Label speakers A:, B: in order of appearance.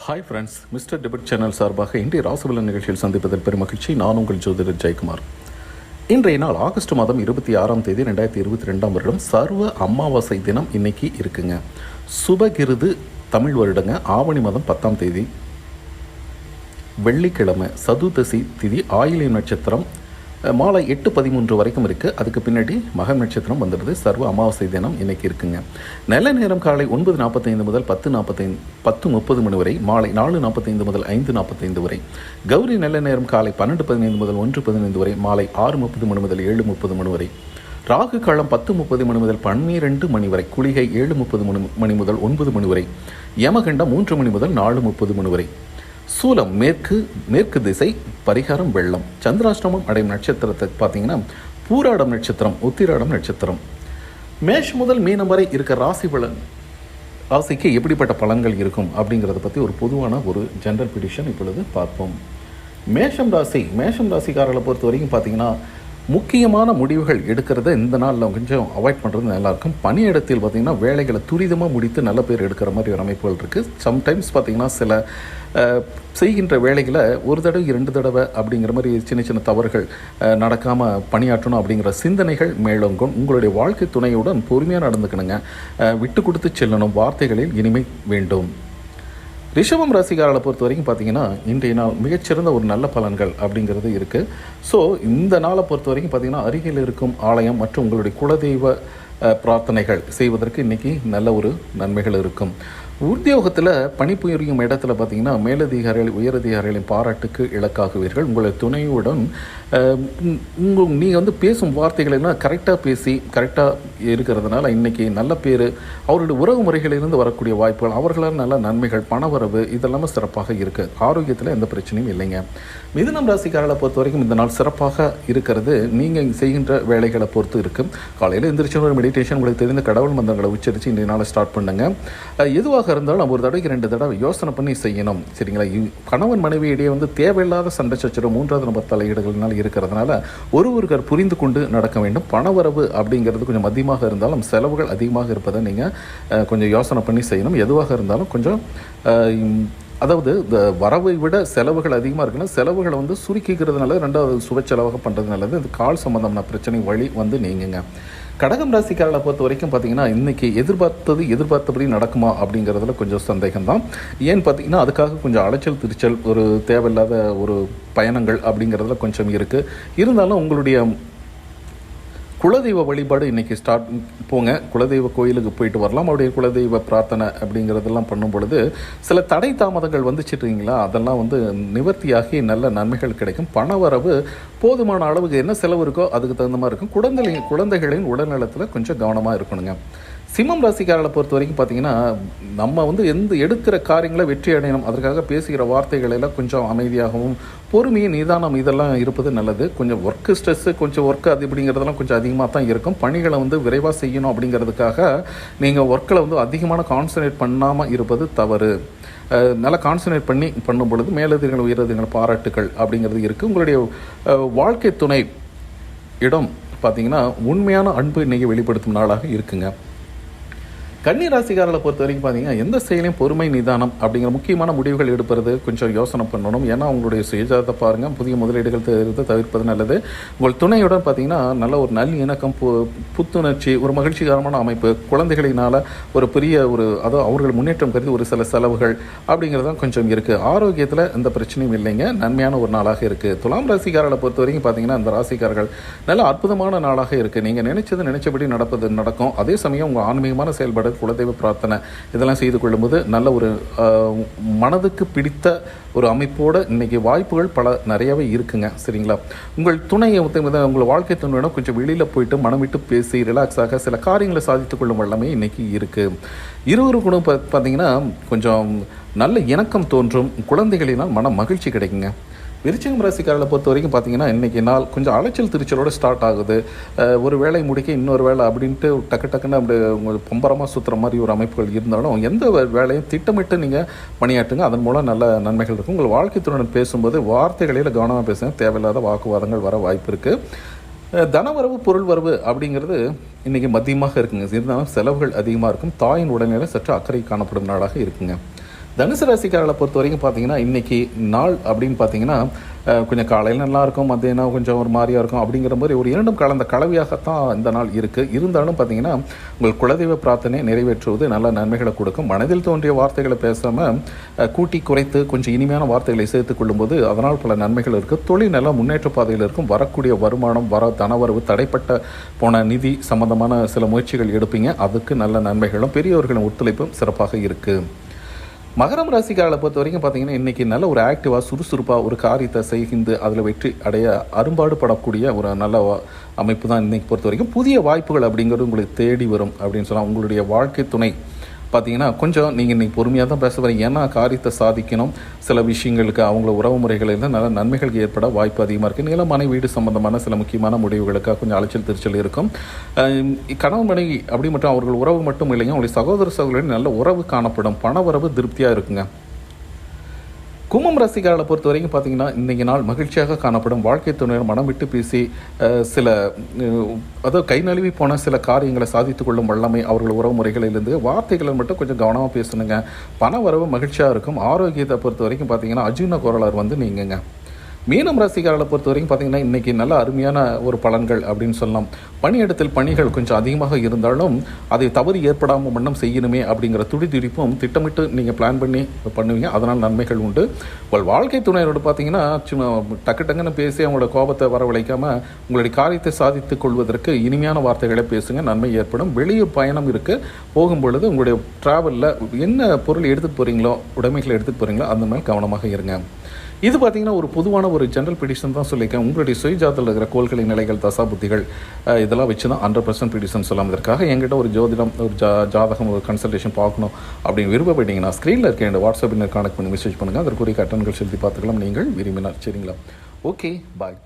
A: Hi friends, mister debit channel சார்பாக இன்றைய ராசிபலன் நிகழ்ச்சியில் சந்திப்பதில் பெருமகிழ்ச்சி. நான் உங்கள் ஜோதிடர் ஜெயக்குமார். இன்றைய நாள் ஆகஸ்ட் மாதம் 26ஆம் தேதி 2022ஆம் வருடம் சர்வ அமாவாசை தினம் இன்னைக்கு இருக்குங்க. சுபகிருது தமிழ் வருடங்க. ஆவணி மாதம் 10ஆம் தேதி வெள்ளிக்கிழமை, சதுர்தசி திதி, ஆயிலை நட்சத்திரம் மாலை 8:13 வரைக்கும் இருக்குது. அதுக்கு பின்னாடி மகம் நட்சத்திரம் வந்துடுது. சர்வ அமாவாசை தினம் இன்றைக்கி இருக்குங்க. நல்ல நேரம் காலை 9:45 முதல் 10:30 மணி வரை, மாலை 4:45 முதல் 5:45 வரை. கௌரி நல்ல நேரம் காலை 12:15 முதல் 1:15 வரை, மாலை 6:30 மணி முதல் 7:30 மணி வரை. ராகு காலம் 10:30 மணி முதல் 12 மணி வரை. குளிகை 7:30 மணி முதல் 9 மணி வரை. யமகண்டம் 3 மணி முதல் 4:30 மணி வரை. சூலம் மேற்கு திசை. பரிகாரம் வெள்ளம். சந்திராஷ்டமம் அடையும் நட்சத்திரத்தை பார்த்தீங்கன்னா பூராடம் நட்சத்திரம், உத்திராடம் நட்சத்திரம். மேஷ் முதல் மீனம் வரை இருக்க ராசிக்கு எப்படிப்பட்ட பலன்கள் இருக்கும் அப்படிங்கிறத பற்றி ஒரு பொதுவான ஒரு ஜென்ரல் ப்ரிடிக்ஷன் இப்பொழுது பார்ப்போம். மேஷம் ராசிக்காரர்களை பொறுத்த வரைக்கும் பார்த்தீங்கன்னா முக்கியமான முடிவுகள் எடுக்கிறத இந்த நாளில் கொஞ்சம் அவாய்ட் பண்ணுறது நல்லாயிருக்கும். பணியிடத்தில் பார்த்திங்கன்னா வேலைகளை துரிதமாக முடித்து நல்ல பேர் எடுக்கிற மாதிரி ஒரு அமைப்புகள் இருக்குது. சம்டைம்ஸ் பார்த்திங்கன்னா சில செய்கின்ற வேலைகளை ஒரு தடவை 2 தடவை அப்படிங்கிற மாதிரி சின்ன தவறுகள் நடக்காமல் பணியாற்றணும் அப்படிங்கிற சிந்தனைகள் மேலோங்கும். உங்களுடைய வாழ்க்கை துணையுடன் பொறுமையாக நடந்துக்கணுங்க. விட்டு கொடுத்து செல்லணும். வார்த்தைகளில் இனிமை வேண்டும். ரிஷபம் ராசிக்காரர்களை பொறுத்த வரைக்கும் பார்த்தீங்கன்னா இன்றைய நாள் மிகச்சிறந்த ஒரு நல்ல பலன்கள் அப்படிங்கிறது இருக்குது. ஸோ இந்த நாளை பொறுத்த வரைக்கும் பார்த்தீங்கன்னா அருகில் இருக்கும் ஆலயம் மற்றும் உங்களுடைய குலதெய்வ பிரார்த்தனைகள் செய்வதற்கு இன்றைக்கி நல்ல ஒரு நன்மைகள் இருக்கும். உத்தியோகத்தில் பணிபுரியும் இடத்துல பார்த்தீங்கன்னா மேலதிகாரிகள் உயரதிகாரிகளின் பாராட்டுக்கு இலக்காகுவீர்கள். உங்களுடைய துணையுடன் நீங்கள் பேசும் வார்த்தைகளெல்லாம் கரெக்டாக பேசி கரெக்டாக இருக்கிறதுனால இன்றைக்கி நல்ல பேர், அவருடைய உறவு முறைகளிலிருந்து வரக்கூடிய வாய்ப்புகள், அவர்களால் நல்ல நன்மைகள், பணவரவு இதெல்லாமே சிறப்பாக இருக்குது. ஆரோக்கியத்தில் எந்த பிரச்சனையும் இல்லைங்க. மிதுனம் ராசிக்காரர்களை பொறுத்த வரைக்கும் இந்த நாள் சிறப்பாக இருக்கிறது. நீங்கள் செய்கின்ற வேலைகளை பொறுத்து இருக்குது. காலையில் எந்திரிச்சு ஒரு மெடிடேஷன், உங்களுக்கு தெரிந்த கடவுள் மந்திரங்களை உச்சரித்து இன்றைய நாளை ஸ்டார்ட் பண்ணுங்க. எதுவாக இருந்தாலும் நம்ம ஒரு தடவைக்கு 2 தடவை யோசனை பண்ணி செய்யணும். சரிங்களா? கணவன் மனைவி இடையே தேவையில்லாத சண்டை சச்சரவு, 3வது நபர் தலையீடுகள்னால இருக்கிறதுனால ஒருவருக்கர் புரிந்து கொண்டு நடக்க வேண்டும். பணவரவு அப்படிங்கிறது கொஞ்சம் அதிகமாக இருந்தாலும் செலவுகள் அதிகமாக இருப்பதை நீங்கள் கொஞ்சம் யோசனை பண்ணி செய்யணும். எதுவாக இருந்தாலும் கொஞ்சம் அதாவது இந்த வரவை விட செலவுகள் அதிகமாக இருக்குன்னா செலவுகளை சுருக்கிக்கிறதுனால 2வது சுப செலவாக பண்ணுறது நல்லது. இந்த கால் சம்பந்தமான பிரச்சனை வழி நீங்குங்க. கடகம் ராசிக்காரர்களை பொறுத்த வரைக்கும் பார்த்தீங்கன்னா இன்றைக்கி எதிர்பார்த்தபடி நடக்குமா அப்படிங்கிறதுல கொஞ்சம் சந்தேகம்தான். ஏன்னு பார்த்தீங்கன்னா அதுக்காக கொஞ்சம் அலைச்சல் திருச்சல், ஒரு தேவையில்லாத ஒரு பயணங்கள் அப்படிங்கிறதுல கொஞ்சம் இருக்குது. இருந்தாலும் உங்களுடைய குலதெய்வ வழிபாடு இன்றைக்கி போங்க. குலதெய்வ கோயிலுக்கு போயிட்டு வரலாம். அவருடைய குலதெய்வ பிரார்த்தனை அப்படிங்கிறதெல்லாம் பண்ணும் பொழுது சில தடை தாமதங்கள் வந்துச்சுட்டீங்களா, அதெல்லாம் நிவர்த்தியாகி நல்ல நன்மைகள் கிடைக்கும். பணவரவு போதுமான அளவுக்கு என்ன செலவு இருக்கோ அதுக்கு தகுந்த மாதிரி இருக்கும். குழந்தைகளின் உடல்நலத்தில் கொஞ்சம் கவனமாக இருக்கணுங்க. சிம்மம் ராசிக்காரர்களை பொறுத்த வரைக்கும் பார்த்தீங்கன்னா நம்ம எடுக்கிற காரியங்களை வெற்றி அடையணும். அதற்காக பேசுகிற வார்த்தைகளெல்லாம் கொஞ்சம் அமைதியாகவும் பொறுமையும் நிதானம் இதெல்லாம் இருப்பது நல்லது. கொஞ்சம் ஒர்க்கு ஸ்ட்ரெஸ்ஸு, கொஞ்சம் ஒர்க்கு அது இப்படிங்கிறதெல்லாம் கொஞ்சம் அதிகமாக தான் இருக்கும். பணிகளை விரைவாக செய்யணும் அப்படிங்கிறதுக்காக நீங்கள் ஒர்க்கில் அதிகமான கான்சன்ட்ரேட் பண்ணாமல் இருப்பது தவறு. நல்லா கான்சன்ட்ரேட் பண்ணும் பொழுது மேலதிகள் உயரதிகள் பாராட்டுகள் அப்படிங்கிறது இருக்குது. உங்களுடைய வாழ்க்கை துணை இடம் பார்த்தீங்கன்னா உண்மையான அன்பு இன்றைக்கி வெளிப்படுத்தும் நாளாக இருக்குங்க. கன்னி ராசிக்காரர்களை பொறுத்த வரைக்கும் பார்த்தீங்கன்னா எந்த செயலையும் பொறுமை நிதானம் அப்படிங்கிற முக்கியமான முடிவுகள் எடுப்பது கொஞ்சம் யோசனை பண்ணணும். ஏன்னா உங்களுடைய சுயஜாதத்தை பாருங்கள். புதிய முதலீடுகள் தவிர்ப்பது நல்லது. உங்கள் துணையுடன் பார்த்தீங்கன்னா நல்ல ஒரு நல்ல இணக்கம், புத்துணர்ச்சி, ஒரு மகிழ்ச்சிகரமான அமைப்பு, குழந்தைகளினால் ஒரு பெரிய அதாவது அவர்கள் முன்னேற்றம் கருதி ஒரு சில செலவுகள் அப்படிங்கிறதான் கொஞ்சம் இருக்குது. ஆரோக்கியத்தில் எந்த பிரச்சனையும் இல்லைங்க. நன்மையான ஒரு நாளாக இருக்குது. துலாம் ராசிக்காரர்களை பொறுத்த வரைக்கும் பார்த்தீங்கன்னா இந்த ராசிக்காரர்கள் நல்ல அற்புதமான நாளாக இருக்குது. நீங்கள் நினைச்சபடி நடக்கும். அதே சமயம் உங்கள் ஆன்மீகமான செயல்பாடு, குலதெய்வ பிரார்த்தனை இதெல்லாம் செய்து கொள்ளும்போது நல்ல ஒரு மனதுக்கு பிடித்த ஒரு அமைப்போடு இன்றைக்கி வாய்ப்புகள் நிறையவே இருக்குங்க. சரிங்களா? உங்கள் துணையை உங்கள் வாழ்க்கை துணையிடம் கொஞ்சம் வெளியில் போயிட்டு மனம் விட்டு பேசி ரிலாக்ஸாக சில காரியங்களை சாதித்து கொள்ளும் வல்லமே இன்றைக்கி இருக்குது. இருவருக்கும் பார்த்தீங்கன்னா கொஞ்சம் நல்ல இணக்கம் தோன்றும். குழந்தைகளினால் மன மகிழ்ச்சி கிடைக்குங்க. விருச்சிகம் ராசிக்காரர்களை பொறுத்த வரைக்கும் பார்த்தீங்கன்னா இன்றைக்கி நாள் கொஞ்சம் அலைச்சல் திருச்சலோடு ஸ்டார்ட் ஆகுது. ஒரு வேலை முடிக்க இன்னொரு வேலை அப்படின்ட்டு டக்குன்னு அப்படி பம்பரமாக சுற்றுற மாதிரி ஒரு அமைப்புகள் இருந்தாலும் எந்த வேலையும் திட்டமிட்டு நீங்கள் பணியாற்றுங்க. அதன் மூலம் நல்ல நன்மைகள் இருக்கும். உங்கள் வாழ்க்கை துணையுடன் பேசும்போது வார்த்தைகளில் கவனமாக பேசுங்க. தேவையில்லாத வாக்குவாதங்கள் வர வாய்ப்பு இருக்குது. தனவரவு பொருள் வரவு அப்படிங்கிறது இன்றைக்கி மதியமாக இருக்குங்க. இருந்தாலும் செலவுகள் அதிகமாக இருக்கும். தாயின் உடல்நிலை சற்று அக்கறை காணப்படும் நாளாக இருக்குங்க. தனுசு ராசிக்காரர்களை பொறுத்த வரைக்கும் பார்த்தீங்கன்னா இன்றைக்கி நாள் அப்படின்னு பார்த்தீங்கன்னா கொஞ்சம் காலையில் நல்லாயிருக்கும், மத்தியானம் கொஞ்சம் ஒரு மாதிரியாக இருக்கும். அப்படிங்கிற மாதிரி ஒரு இரண்டும் கலந்த கலவையாகத்தான் இந்த நாள் இருக்குது. இருந்தாலும் பார்த்தீங்கன்னா உங்கள் குலதெய்வ பிரார்த்தனை நிறைவேற்றுவது நல்ல நன்மைகளை கொடுக்கும். மனதில் தோன்றிய வார்த்தைகளை பேசாமல் கூட்டி குறைத்து கொஞ்சம் இனிமையான வார்த்தைகளை சேர்த்து கொள்ளும்போது அதனால் பல நன்மைகள் இருக்குது. தொழில் நல்லா முன்னேற்ற பாதையில் இருக்கும். வரக்கூடிய வருமானம், தனவரவு, தடைப்பட்ட போன நிதி சம்பந்தமான சில முயற்சிகள் எடுப்பீங்க. அதுக்கு நல்ல நன்மைகளும் பெரியவர்களின் ஒத்துழைப்பும் சிறப்பாக இருக்குது. மகரம் ராசிக்காரர்களை பொறுத்த வரைக்கும் பார்த்தீங்கன்னா இன்றைக்கி நல்ல ஒரு ஆக்டிவாக சுறுசுறுப்பாக ஒரு காரியத்தை செய்கிந்து அதில் வெற்றி அடைய அரும்பாடு படக்கூடிய ஒரு நல்ல அமைப்பு தான் இன்றைக்கி பொறுத்த வரைக்கும். புதிய வாய்ப்புகள் அப்படிங்கிறது உங்களுக்கு தேடி வரும் அப்படின்னு சொன்னால் உங்களுடைய வாழ்க்கை துணை பார்த்தீங்கன்னா கொஞ்சம் நீங்கள் இன்றைக்கி பொறுமையாக தான் பேச வரீங்க. ஏன்னா காரியத்தை சாதிக்கணும், சில விஷயங்களுக்கு அவங்கள உறவு முறைகளில் நல்ல நன்மைகள் ஏற்பட வாய்ப்பு அதிகமாக இருக்குது. நில மனை வீடு சம்பந்தமான சில முக்கியமான முடிவுகளுக்காக கொஞ்சம் அலைச்சல் திருச்சல் இருக்கும். கணவன் மனைவி அப்படி மட்டும் அவர்கள் உறவு மட்டும் இல்லைங்க, அவங்களுடைய சகோதர சகோதரின் நல்ல உறவு காணப்படும். பண வரவு திருப்தியாக இருக்குங்க. கும்பம் ராசிக்காரர்களை பொறுத்த வரைக்கும் பார்த்தீங்கன்னா இன்றைக்கி நாள் மகிழ்ச்சியாக காணப்படும். வாழ்க்கை துணையர் மனம் விட்டு பேசி சில அதாவது கை நழுவி போன சில காரியங்களை சாதித்து கொள்ளும் வல்லமை அவர்கள் உறவு முறைகளிலிருந்து. வார்த்தைகளை மட்டும் கொஞ்சம் கவனமாக பேசணுங்க. பண வரவு மகிழ்ச்சியாக இருக்கும். ஆரோக்கியத்தை பொறுத்த வரைக்கும் பார்த்தீங்கன்னா அஜீர்ண கோளாறு வந்து நீங்குங்க. மீனம் ராசிக்காரர்களை பொறுத்த வரைக்கும் பார்த்தீங்கன்னா இன்றைக்கி நல்ல அருமையான ஒரு பலன்கள் அப்படின்னு சொல்லலாம். பணியிடத்தில் பணிகள் கொஞ்சம் அதிகமாக இருந்தாலும் அதை தவறு ஏற்படாமல் மன்னம் செய்யணுமே அப்படிங்கிற துடிதுடிப்பும் திட்டமிட்டு நீங்கள் பிளான் பண்ணி பண்ணுவீங்க. அதனால் நன்மைகள் உண்டு. உங்கள் வாழ்க்கை துணையோடு பார்த்தீங்கன்னா சும்மா டக்குன்னு பேசி அவங்களோட கோபத்தை வரவழைக்காமல் உங்களுடைய காரியத்தை சாதித்து கொள்வதற்கு இனிமையான வார்த்தைகளை பேசுங்க. நன்மை ஏற்படும். வெளியூர் பயணம் இருக்குது. போகும்பொழுது உங்களுடைய ட்ராவலில் என்ன பொருள் எடுத்துகிட்டு போகிறீங்களோ, உடைமைகளை எடுத்துகிட்டு போகிறீங்களோ அந்த மாதிரி கவனமாக இருங்க. இது பார்த்தீங்கன்னா ஒரு பொதுவான ஒரு ஜென்ரல் ப்ரிடிக்ஷன் தான் சொல்லியிருக்கேன். உங்களுடைய சுயஜாதத்தில் இருக்கிற கோள்களின் நிலைகள், தசா புத்திகள் இதெல்லாம் வச்சு தான் 100% ப்ரிடிக்ஷன் சொல்லலாம். இதற்காக என்கிட்ட ஒரு ஜோதிடம், ஒரு ஜாதகம், ஒரு கன்சல்டேஷன் பார்க்கணும் அப்படின்னு விருப்பப்பட்டீங்கன்னா ஸ்க்ரீனில் இருக்க என்னோட வாட்ஸ்அப் கான்டெக்ட் பண்ணி மெசேஜ் பண்ணுங்கள். அதற்குரிய கட்டணங்கள் செலுத்தி பார்த்துக்கலாம் நீங்கள் விரும்பினார். சரிங்களா? ஓகே, பாய்.